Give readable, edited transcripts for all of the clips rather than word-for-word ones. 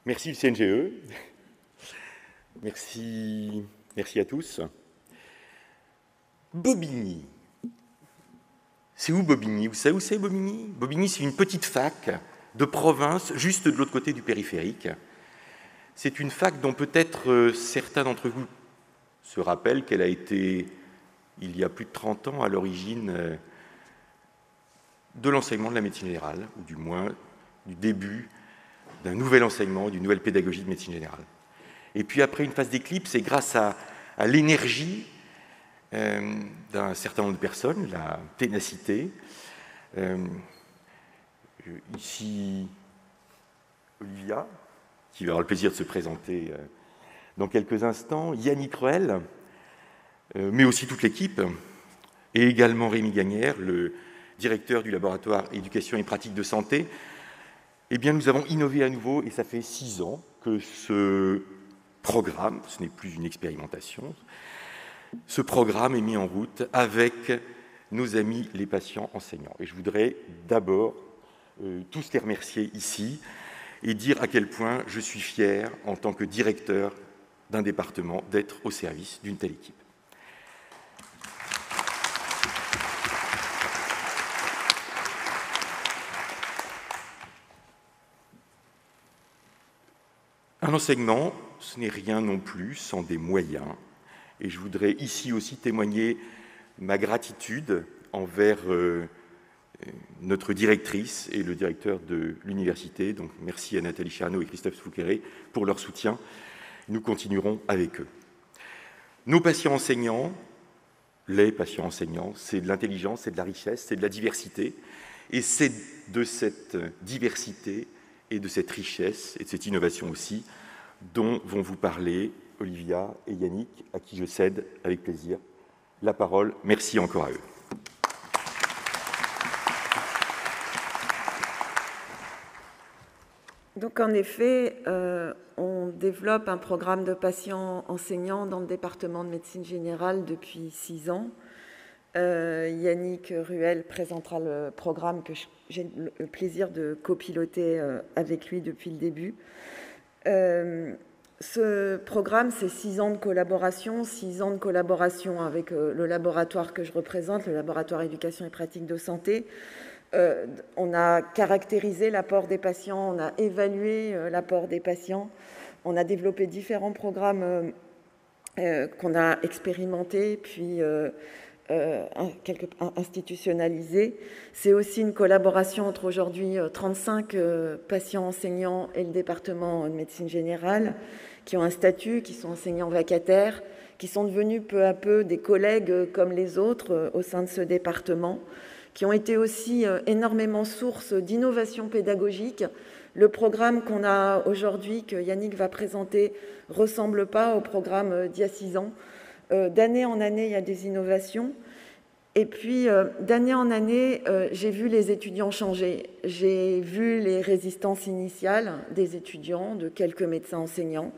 Merci le CNGE. Merci à tous. Bobigny. C'est où Bobigny? Vous savez où c'est Bobigny? Bobigny, c'est une petite fac de province, juste de l'autre côté du périphérique. C'est une fac dont peut-être certains d'entre vous se rappellent qu'elle a été, il y a plus de 30 ans, à l'origine de l'enseignement de la médecine générale, ou du moins du début d'un nouvel enseignement, d'une nouvelle pédagogie de médecine générale. Et puis après une phase d'éclipse, c'est grâce à l'énergie d'un certain nombre de personnes, la ténacité. Ici, Olivia, qui va avoir le plaisir de se présenter dans quelques instants, Yannick Ruel, mais aussi toute l'équipe, et également Rémi Gagnère, le directeur du laboratoire éducation et pratique de santé. Eh bien, nous avons innové à nouveau, et ça fait 6 ans que ce programme, ce n'est plus une expérimentation, ce programme est mis en route avec nos amis les patients enseignants. Et je voudrais d'abord tous les remercier ici et dire à quel point je suis fier, en tant que directeur d'un département, d'être au service d'une telle équipe. Un enseignement, ce n'est rien non plus sans des moyens. Et je voudrais ici aussi témoigner ma gratitude envers notre directrice et le directeur de l'université. Donc merci à Nathalie Charnot et Christophe Fouqueret pour leur soutien. Nous continuerons avec eux. Nos patients enseignants, les patients enseignants, c'est de l'intelligence, c'est de la richesse, c'est de la diversité. Et c'est de cette diversité et de cette richesse et de cette innovation aussi dont vont vous parler Olivia et Yannick, à qui je cède avec plaisir la parole. Merci encore à eux. Donc en effet, on développe un programme de patients enseignants dans le département de médecine générale depuis 6 ans. Yannick Ruel présentera le programme que j'ai le plaisir de copiloter avec lui depuis le début. Ce programme, c'est 6 ans de collaboration, 6 ans de collaboration avec le laboratoire que je représente, le laboratoire éducation et pratique de santé. On a caractérisé l'apport des patients, on a évalué l'apport des patients, on a développé différents programmes qu'on a expérimentés, puis institutionnalisés. C'est aussi une collaboration entre aujourd'hui 35 patients enseignants et le département de médecine générale qui ont un statut, qui sont enseignants vacataires, qui sont devenus peu à peu des collègues comme les autres au sein de ce département, qui ont été aussi énormément source d'innovation pédagogique. Le programme qu'on a aujourd'hui, que Yannick va présenter, ne ressemble pas au programme d'il y a 6 ans. D'année en année, il y a des innovations. Et puis, d'année en année, j'ai vu les étudiants changer. J'ai vu les résistances initiales des étudiants, de quelques médecins enseignants.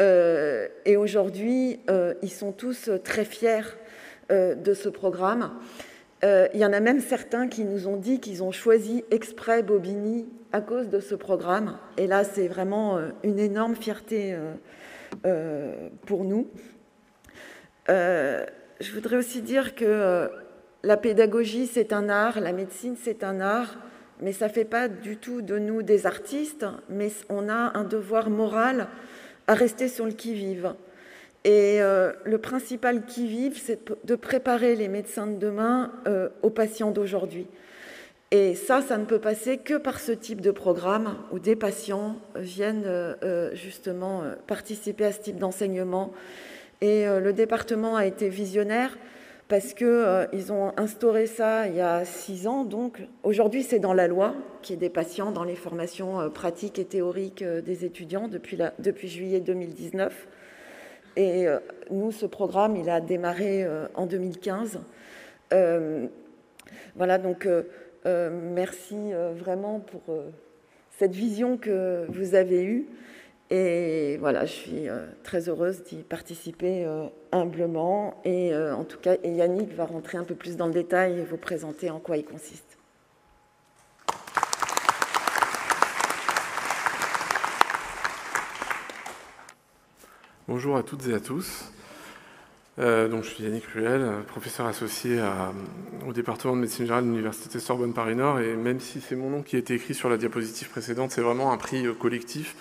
Et aujourd'hui, ils sont tous très fiers de ce programme. Il y en a même certains qui nous ont dit qu'ils ont choisi exprès Bobigny à cause de ce programme. Et là, c'est vraiment une énorme fierté pour nous. Je voudrais aussi dire que la pédagogie, c'est un art, la médecine, c'est un art, mais ça ne fait pas du tout de nous des artistes, mais on a un devoir moral à rester sur le qui-vive. Et le principal qui-vive, c'est de préparer les médecins de demain aux patients d'aujourd'hui. Et ça ne peut passer que par ce type de programme où des patients viennent justement participer à ce type d'enseignement. Et le département a été visionnaire parce qu'ils ont instauré ça il y a 6 ans. Donc aujourd'hui, c'est dans la loi qu'il y ait des patients dans les formations pratiques et théoriques des étudiants depuis juillet 2019. Et nous, ce programme, il a démarré en 2015. Voilà, donc merci vraiment pour cette vision que vous avez eue. Et voilà, je suis très heureuse d'y participer humblement. Et en tout cas, Yannick va rentrer un peu plus dans le détail et vous présenter en quoi il consiste. Bonjour à toutes et à tous. Donc, je suis Yannick Ruel, professeur associé au département de médecine générale de l'Université Sorbonne Paris-Nord, et même si c'est mon nom qui a été écrit sur la diapositive précédente, c'est vraiment un prix collectif.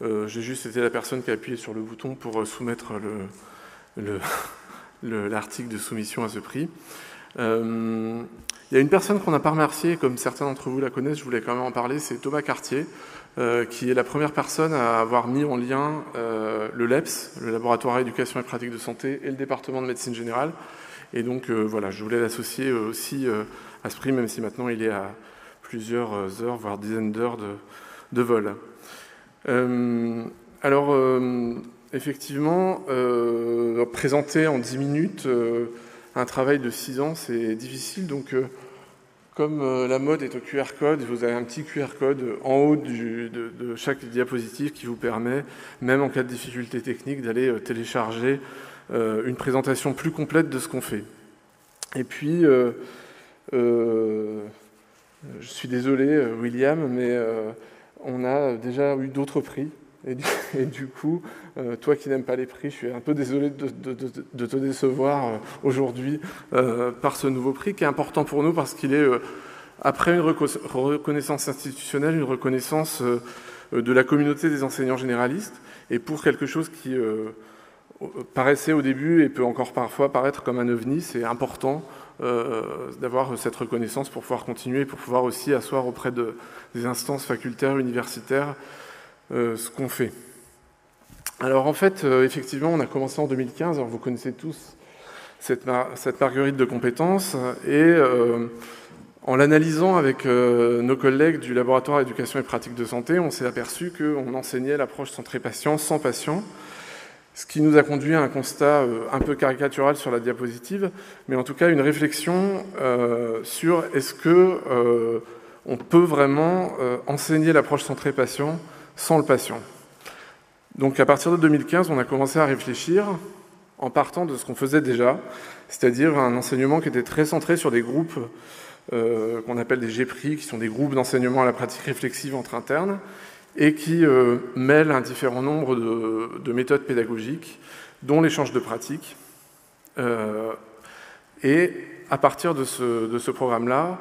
J'ai juste été la personne qui a appuyé sur le bouton pour soumettre l'article de soumission à ce prix. Il y a une personne qu'on n'a pas remerciée, comme certains d'entre vous la connaissent, je voulais quand même en parler, c'est Thomas Cartier, qui est la première personne à avoir mis en lien le LEPS, le laboratoire éducation et pratique de santé, et le département de médecine générale. Et donc voilà, je voulais l'associer aussi à ce prix, même si maintenant il est à plusieurs heures, voire dizaines d'heures de vol. Effectivement, présenter en 10 minutes un travail de 6 ans, c'est difficile. Donc, comme la mode est au QR code, vous avez un petit QR code en haut de chaque diapositive qui vous permet, même en cas de difficulté technique, d'aller télécharger une présentation plus complète de ce qu'on fait. Et puis, je suis désolé, William, mais on a déjà eu d'autres prix. Et du coup, toi qui n'aimes pas les prix, je suis un peu désolé de te décevoir aujourd'hui par ce nouveau prix qui est important pour nous parce qu'il est, après une reconnaissance institutionnelle, une reconnaissance de la communauté des enseignants généralistes, et pour quelque chose qui paraissait au début et peut encore parfois paraître comme un ovni, c'est important d'avoir cette reconnaissance pour pouvoir continuer, pour pouvoir aussi asseoir auprès des instances facultaires, universitaires, ce qu'on fait. Alors en fait, effectivement, on a commencé en 2015, alors vous connaissez tous cette marguerite de compétences, et en l'analysant avec nos collègues du laboratoire éducation et pratique de santé, on s'est aperçu qu'on enseignait l'approche centrée patient sans patient, ce qui nous a conduit à un constat un peu caricatural sur la diapositive, mais en tout cas une réflexion sur est-ce que on peut vraiment enseigner l'approche centrée patient sans le patient. Donc à partir de 2015, on a commencé à réfléchir en partant de ce qu'on faisait déjà, c'est-à-dire un enseignement qui était très centré sur des groupes qu'on appelle des GPRI, qui sont des groupes d'enseignement à la pratique réflexive entre internes, et qui mêlent un différent nombre de méthodes pédagogiques, dont l'échange de pratiques. Et à partir de ce programme-là,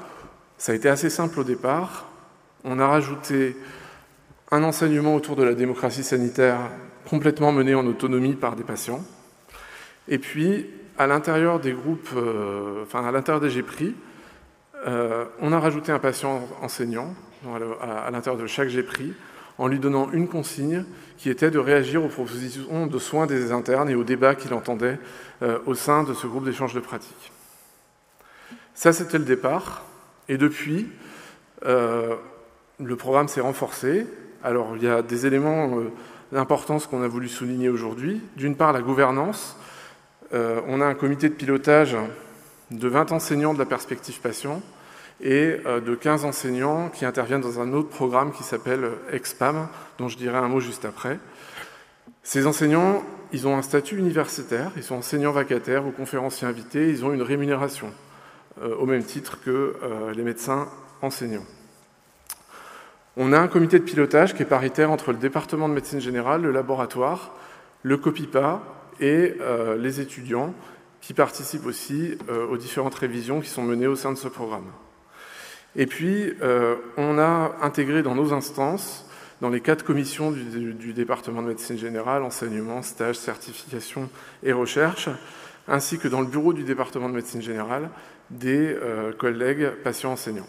ça a été assez simple au départ. On a rajouté un enseignement autour de la démocratie sanitaire complètement mené en autonomie par des patients. Et puis, à l'intérieur des groupes, à l'intérieur des GPRI, on a rajouté un patient enseignant à l'intérieur de chaque GPRI en lui donnant une consigne qui était de réagir aux propositions de soins des internes et aux débats qu'il entendait au sein de ce groupe d'échange de pratiques. Ça, c'était le départ. Et depuis, le programme s'est renforcé. Alors, il y a des éléments d'importance qu'on a voulu souligner aujourd'hui. D'une part, la gouvernance. On a un comité de pilotage de 20 enseignants de la perspective patient et de 15 enseignants qui interviennent dans un autre programme qui s'appelle EXPAM, dont je dirai un mot juste après. Ces enseignants, ils ont un statut universitaire, ils sont enseignants vacataires ou conférenciers invités, ils ont une rémunération, au même titre que les médecins enseignants. On a un comité de pilotage qui est paritaire entre le département de médecine générale, le laboratoire, le COPIPA et les étudiants qui participent aussi aux différentes révisions qui sont menées au sein de ce programme. Et puis, on a intégré dans nos instances, dans les 4 commissions du département de médecine générale, enseignement, stage, certification et recherche, ainsi que dans le bureau du département de médecine générale, des collègues patients-enseignants.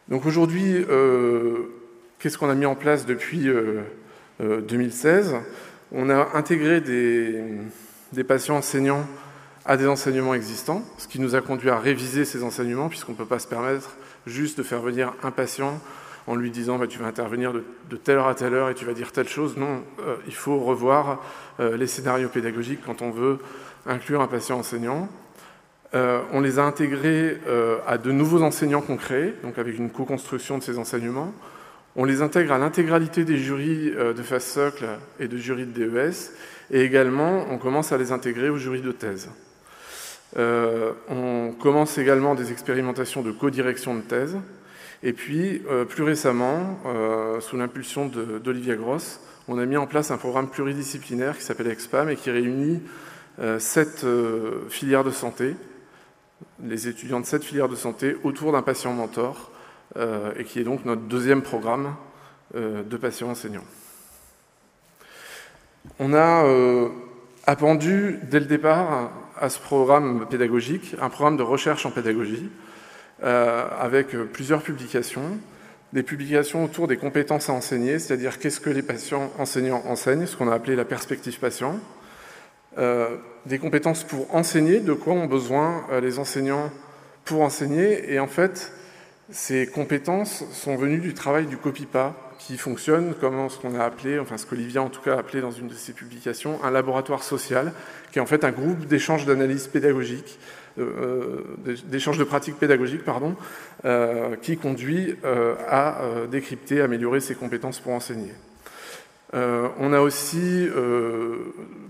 Donc aujourd'hui, qu'est-ce qu'on a mis en place depuis 2016 ? On a intégré des patients enseignants à des enseignements existants, ce qui nous a conduit à réviser ces enseignements, puisqu'on ne peut pas se permettre juste de faire venir un patient en lui disant tu vas intervenir de telle heure à telle heure et tu vas dire telle chose. Non, il faut revoir les scénarios pédagogiques quand on veut inclure un patient enseignant. On les a intégrés à de nouveaux enseignants qu'on crée, donc avec une co-construction de ces enseignements. On les intègre à l'intégralité des jurys de phase socle et de jurys de DES, et également on commence à les intégrer aux jurys de thèse. On commence également des expérimentations de co-direction de thèse, et puis plus récemment, sous l'impulsion d'Olivia Gross, on a mis en place un programme pluridisciplinaire qui s'appelle EXPAM et qui réunit 7 filières de santé, les étudiants de 7 filières de santé autour d'un patient mentor, et qui est donc notre deuxième programme de patients enseignants. On a appendu dès le départ à ce programme pédagogique un programme de recherche en pédagogie avec plusieurs publications, des publications autour des compétences à enseigner, c'est-à-dire qu'est-ce que les patients enseignants enseignent, ce qu'on a appelé la perspective patient, des compétences pour enseigner, de quoi ont besoin les enseignants pour enseigner, et en fait, ces compétences sont venues du travail du COPIPA, qui fonctionne comme ce qu'on a appelé, enfin ce qu'Olivia en tout cas a appelé dans une de ses publications, un laboratoire social, qui est en fait un groupe d'échange d'analyse pédagogique, d'échange de pratiques pédagogiques, pardon, qui conduit à décrypter, améliorer ses compétences pour enseigner. On a aussi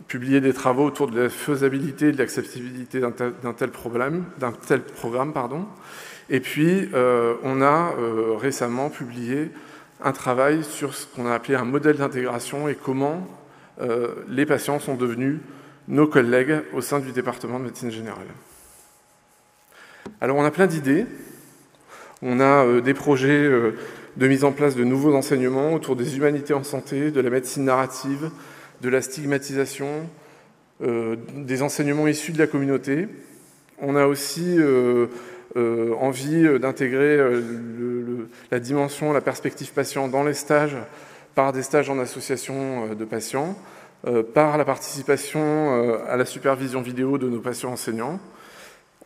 publié des travaux autour de la faisabilité et de l'acceptabilité d'un tel programme, et puis on a récemment publié un travail sur ce qu'on a appelé un modèle d'intégration et comment les patients sont devenus nos collègues au sein du département de médecine générale. Alors on a plein d'idées, on a des projets de mise en place de nouveaux enseignements autour des humanités en santé, de la médecine narrative, de la stigmatisation, des enseignements issus de la communauté. On a aussi envie d'intégrer la dimension, la perspective patient dans les stages, par des stages en association de patients, par la participation à la supervision vidéo de nos patients enseignants.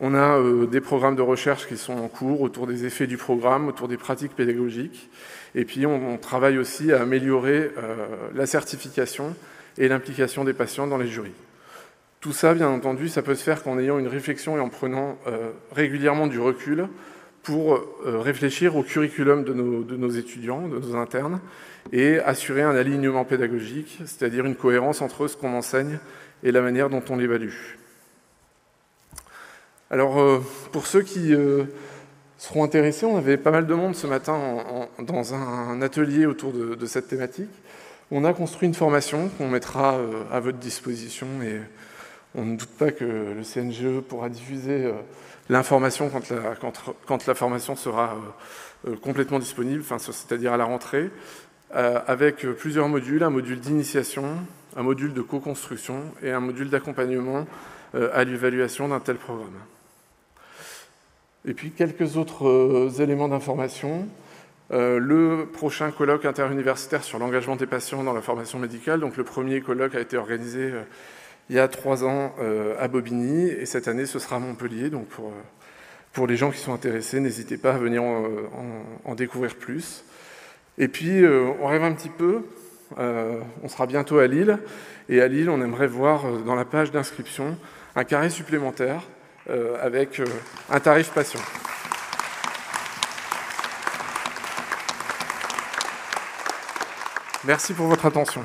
On a des programmes de recherche qui sont en cours autour des effets du programme, autour des pratiques pédagogiques. Et puis on travaille aussi à améliorer la certification et l'implication des patients dans les jurys. Tout ça, bien entendu, ça peut se faire qu'en ayant une réflexion et en prenant régulièrement du recul pour réfléchir au curriculum de nos étudiants, de nos internes, et assurer un alignement pédagogique, c'est-à-dire une cohérence entre ce qu'on enseigne et la manière dont on l'évalue. Alors, pour ceux qui seront intéressés, on avait pas mal de monde ce matin dans un atelier autour de cette thématique. On a construit une formation qu'on mettra à votre disposition et on ne doute pas que le CNGE pourra diffuser l'information quand la formation sera complètement disponible, c'est-à-dire à la rentrée, avec plusieurs modules, un module d'initiation, un module de co-construction et un module d'accompagnement à l'évaluation d'un tel programme. Et puis quelques autres éléments d'information. Le prochain colloque interuniversitaire sur l'engagement des patients dans la formation médicale, donc le premier colloque a été organisé il y a 3 ans à Bobigny, et cette année ce sera à Montpellier, donc pour les gens qui sont intéressés, n'hésitez pas à venir en découvrir plus. Et puis on rêve un petit peu, on sera bientôt à Lille, et à Lille on aimerait voir dans la page d'inscription un carré supplémentaire avec un tarif patient. Merci pour votre attention.